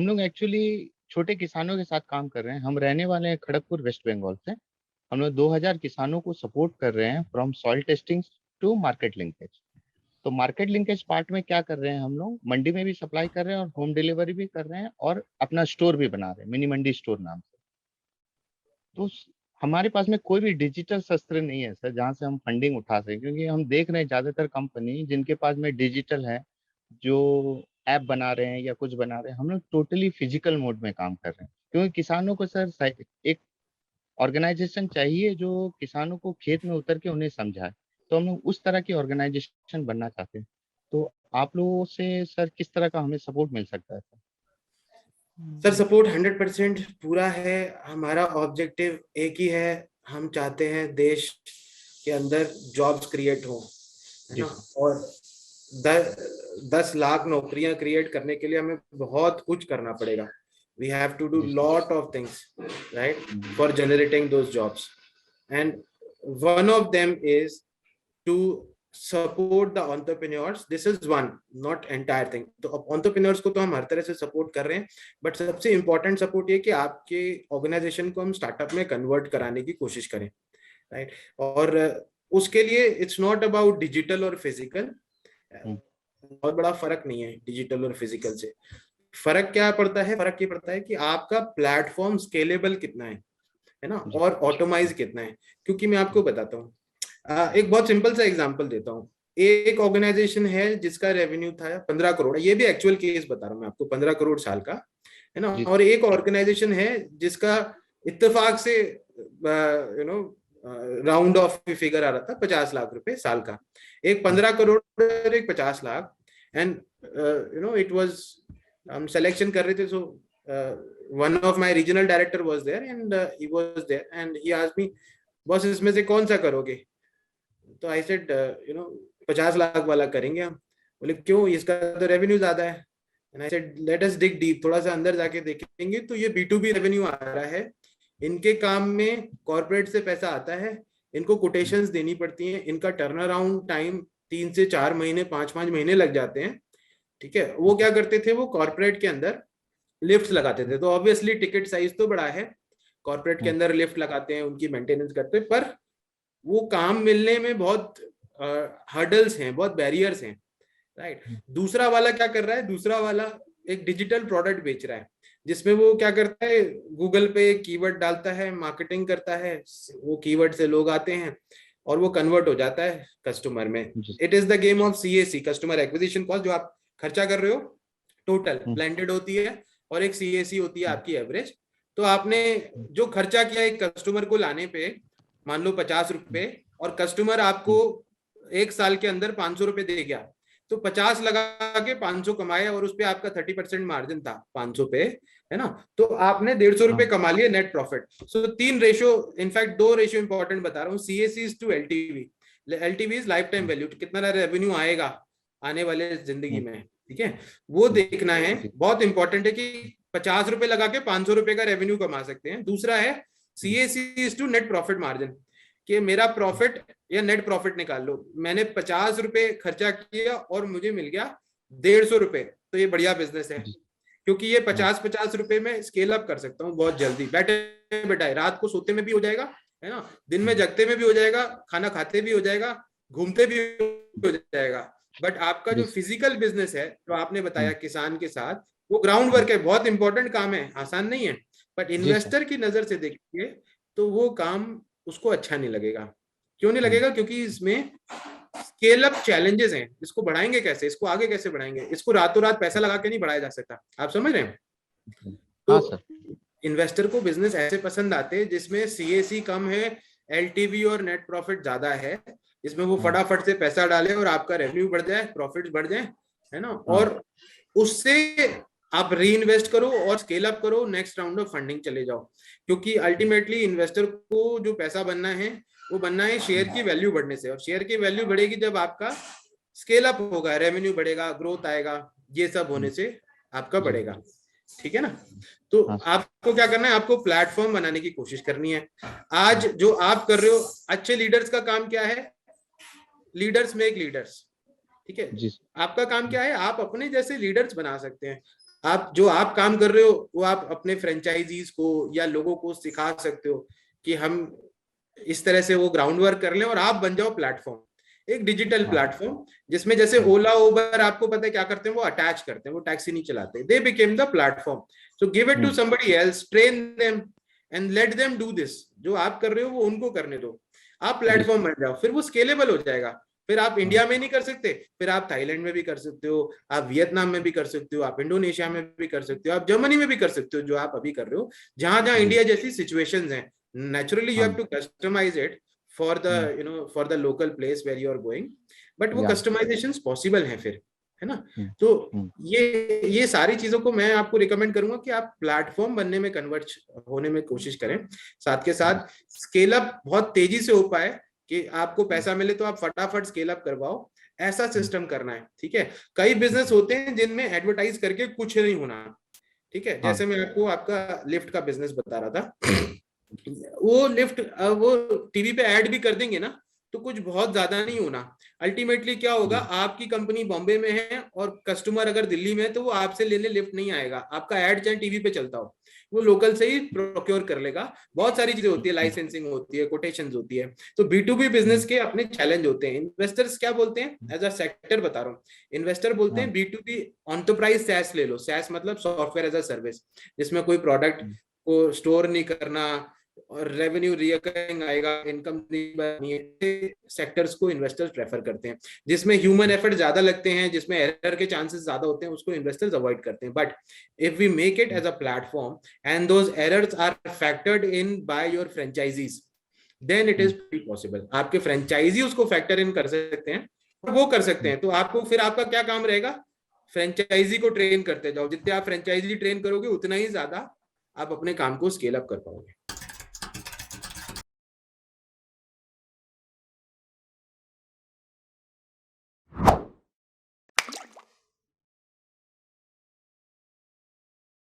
हम लोग एक्चुअली छोटे किसानों के साथ काम कर रहे हैं। हम रहने वाले हैं खड़गपुर वेस्ट बंगाल से। हम लोग 2000 किसानों को सपोर्ट कर रहे हैं from soil testing to market linkage. तो मार्केट लिंकेज पार्ट में क्या कर रहे हैं, हम लोग मंडी में भी सप्लाई कर रहे हैं और होम डिलीवरी भी कर रहे हैं और अपना स्टोर भी बना रहे हैं, मिनी मंडी स्टोर नाम से। तो हमारे पास में कोई भी डिजिटल शस्त्र नहीं है सर जहाँ से हम फंडिंग उठा सकें, क्योंकि हम देख रहे हैं ज्यादातर कंपनी जिनके पास में डिजिटल है, जो ऐप बना रहे हैं या कुछ बना रहे हैं, हम लोग टोटली फिजिकल मोड में काम कर रहे हैं। क्योंकि किसानों को सर एक ऑर्गेनाइजेशन चाहिए जो किसानों को खेत में उतर के उन्हें समझाए। तो हम लोग उस तरह की ऑर्गेनाइजेशन बनना चाहते हैं। तो आप लोगों से सर किस तरह का हमें सपोर्ट मिल सकता है सर? सर सपोर्ट 100% पूरा है। हमारा ऑब्जेक्टिव एक ही है, हम चाहते हैं देश के अंदर जॉब्स क्रिएट हो, है जी ना। सर। और 10 लाख नौकरियां क्रिएट करने के लिए हमें बहुत कुछ करना पड़ेगा। वी हैव टू डू जी sir. Lot of things, right, for generating those jobs. And one of them is to support the entrepreneurs. This is one, not entire thing. तो अब entrepreneurs को तो हम हर तरह से सपोर्ट कर रहे हैं, बट सबसे इंपॉर्टेंट सपोर्ट ये कि आपके ऑर्गेनाइजेशन को हम स्टार्टअप में कन्वर्ट कराने की कोशिश करें, राइट। और उसके लिए इट्स नॉट अबाउट डिजिटल और फिजिकल। बहुत बड़ा फर्क नहीं है डिजिटल और फिजिकल से। फर्क क्या पड़ता है? फर्क ये पड़ता है कि आपका प्लेटफॉर्म स्केलेबल कितना है ना, जी और ऑटोमाइज कितना है। क्योंकि मैं आपको बताता हूँ, एक बहुत सिंपल सा एग्जांपल देता हूँ। एक ऑर्गेनाइजेशन है जिसका रेवेन्यू था 15 करोड़, ये भी एक्चुअल केस बता रहा हूँ मैं आपको, 15 करोड़ साल का, है ना। जी और एक ऑर्गेनाइजेशन है जिसका इत्तेफाक से you know round off figure आ रहा था 50 लाख रुपए साल का। एक 15 करोड़ और एक 50 लाख। एंड इट वाज, हम सिलेक्शन कर रहे थे, so one of my regional director was there and he was there and he asked me, boss इसमें से कौन सा करोगे? तो आई सेड 50 लाख वाला करेंगे हम। बोले क्यों? इसका तो रेवेन्यू ज्यादा है। And I said let us dig deep, थोड़ा सा अंदर जाके देखेंगे तो ये B2B रेवेन्यू आ रहा है। इनके काम में कॉर्पोरेट से पैसा आता है, इनको कोटेशंस देनी पड़ती हैं, इनका टर्न अराउंड टाइम 3 से 4 महीने, 5 महीने लग जाते हैं। ठीक है, वो क्या करते थे, वो कॉर्पोरेट के अंदर लिफ्ट लगाते थे। तो ऑब्वियसली टिकट साइज तो बड़ा है, कॉर्पोरेट के अंदर लिफ्ट लगाते हैं, उनकी मेंटेनेंस करते हैं, पर वो काम मिलने में बहुत हर्डल्स हैं, बहुत बैरियर्स हैं, राइट। दूसरा वाला क्या कर रहा है? दूसरा वाला एक डिजिटल प्रोडक्ट बेच रहा है, जिसमें वो क्या करता है, गूगल पे कीवर्ड डालता है, मार्केटिंग करता है, वो कीवर्ड से लोग आते हैं और वो कन्वर्ट हो जाता है कस्टमर में। It is the game of CAC, customer acquisition cost, जो आप खर्चा कर रहे हो टोटल ब्लेंडेड होती है, और एक CAC होती है आपकी एवरेज। तो आपने जो खर्चा किया एक कस्टमर को लाने पे, मान लो 50 रुपए, और कस्टमर आपको एक साल के अंदर 500 रुपए दे गया, तो 50 लगा के 500 कमाए, और उस पे आपका 30% मार्जिन था 500 पे, है ना। तो आपने 150 रुपए कमा लिए net profit. So 3 ratio, in fact 2 ratio important बता रहा हूँ, CAC to LTV। LTV is life time value, कितना रेवेन्यू आएगा आने वाले जिंदगी में, ठीक है, वो देखना है। बहुत इंपॉर्टेंट है कि 50 रुपए लगा के 500 रुपए का रेवेन्यू कमा सकते हैं। दूसरा है CAC to net profit margin, कि मेरा प्रॉफिट या नेट प्रॉफिट निकाल लो। मैंने 50 रुपए खर्चा किया और मुझे मिल गया 150 रुपए, तो ये बढ़िया बिजनेस है, क्योंकि ये 50 रुपए में स्केल अप कर सकता हूँ बहुत जल्दी, बैठे बैठाए, रात को सोते में भी हो जाएगा, है ना, दिन में जगते में भी हो जाएगा, खाना खाते भी हो जाएगा, घूमते भी हो जाएगा। बट आपका जो फिजिकल बिजनेस है, जो आपने बताया किसान के साथ, वो ग्राउंड वर्क है, बहुत इंपॉर्टेंट काम है, आसान नहीं है। बट इन्वेस्टर की नजर से देखिए तो वो काम उसको अच्छा नहीं लगेगा। क्यों नहीं लगेगा? क्योंकि इसमें स्केल अप चैलेंजेस हैं। इसको बढ़ाएंगे कैसे, इसको आगे कैसे बढ़ाएंगे? इसको रातों रात पैसा लगा के नहीं बढ़ाया जा सकता, आप समझ रहे हैं? तो इन्वेस्टर को बिजनेस ऐसे पसंद आते हैं जिसमें CAC कम है, LTV और नेट प्रॉफिट ज्यादा है, जिसमें वो फटाफट से पैसा डाले और आपका रेवेन्यू बढ़ जाए, प्रॉफिट बढ़ जाए, है ना, और उससे आप री इन्वेस्ट करो और स्केल अप करो, नेक्स्ट राउंड ऑफ फंडिंग चले जाओ। क्योंकि अल्टीमेटली इन्वेस्टर को जो पैसा बनना है, वो बनना है शेयर की वैल्यू बढ़ने से, और शेयर की वैल्यू बढ़ेगी जब आपका स्केल अप होगा, रेवेन्यू बढ़ेगा, ग्रोथ आएगा, ये सब होने से आपका बढ़ेगा, ठीक है ना। तो आपको क्या करना है, आपको प्लेटफॉर्म बनाने की कोशिश करनी है। आज जो आप कर रहे हो, अच्छे लीडर्स का काम क्या है? लीडर्स मेक लीडर्स, ठीक है। आपका काम क्या है? आप अपने जैसे लीडर्स बना सकते हैं। आप जो आप काम कर रहे हो वो आप अपने फ्रेंचाइजीज को या लोगों को सिखा सकते हो कि हम इस तरह से वो ग्राउंड वर्क कर लें और आप बन जाओ प्लेटफॉर्म, एक डिजिटल हाँ, प्लेटफॉर्म, जिसमें जैसे ओला उबर आपको पता है क्या करते हैं, वो अटैच करते हैं, वो टैक्सी नहीं चलाते, they became the platform. So give it to somebody else, train them and let them do this. जो आप कर रहे हो वो उनको करने दो, आप प्लेटफॉर्म बन जाओ, फिर वो स्केलेबल हो जाएगा। फिर आप इंडिया में नहीं कर सकते, फिर आप थाईलैंड में भी कर सकते हो, आप वियतनाम में भी कर सकते हो, आप इंडोनेशिया में भी कर सकते हो, आप जर्मनी में भी कर सकते हो, जो आप अभी कर रहे हो, जहां जहां इंडिया जैसी सिचुएशंस हैं। Naturally you have to customise it for the for the local place where you are going, but वो कस्टमाइजेशन पॉसिबल है फिर, है ना। तो ये सारी चीजों को मैं आपको रिकमेंड करूंगा कि आप प्लेटफॉर्म बनने में कन्वर्ट होने में कोशिश करें। साथ के साथ स्केल अप बहुत तेजी से हो पाए, कि आपको पैसा मिले तो आप फटाफट स्केल अप करवाओ, ऐसा सिस्टम करना है, ठीक है। कई बिजनेस होते हैं जिनमें एडवर्टाइज करके कुछ नहीं होना, ठीक है। जैसे मैं आपको आपका लिफ्ट का बिजनेस बता रहा था, वो लिफ्ट वो टीवी पे ऐड भी कर देंगे ना, तो कुछ बहुत ज्यादा नहीं होना। अल्टीमेटली क्या होगा, आपकी कंपनी बॉम्बे में है और कस्टमर अगर दिल्ली में है, तो वो आपसे लेने लिफ्ट नहीं आएगा, आपका ऐड चाहे टीवी पे चलता हो, वो लोकल से ही प्रोक्योर कर लेगा। बहुत सारी चीजें होती है, लाइसेंसिंग होती है, कोटेशंस होती है। तो B2B बिजनेस के अपने चैलेंज होते हैं। इन्वेस्टर्स क्या बोलते हैं, एज अ सेक्टर बता रहा हूँ, इन्वेस्टर बोलते हैं B2B एंटरप्राइज SaaS ले लो। SaaS मतलब सॉफ्टवेयर एज अ सर्विस, जिसमें कोई प्रोडक्ट को स्टोर नहीं करना और रेवेन्यू रिकरिंग आएगा, इनकम नहीं है। सेक्टर्स को इन्वेस्टर्स प्रेफर करते हैं। जिसमें ह्यूमन एफर्ट ज्यादा लगते हैं, जिसमें एरर के चांसेस ज्यादा होते हैं, उसको इन्वेस्टर्स अवॉइड करते हैं। But if we make it as a platform and those errors are factored in by your franchisees, then it is possible. आपके फ्रेंचाइजी उसको फैक्टर इन कर सकते हैं, वो कर सकते हैं। तो आपको फिर आपका क्या काम रहेगा, फ्रेंचाइजी को ट्रेन करते जाओ। जितने आप फ्रेंचाइजी ट्रेन करोगे, उतना ही ज्यादा आप अपने काम को स्केल अप कर पाओगे।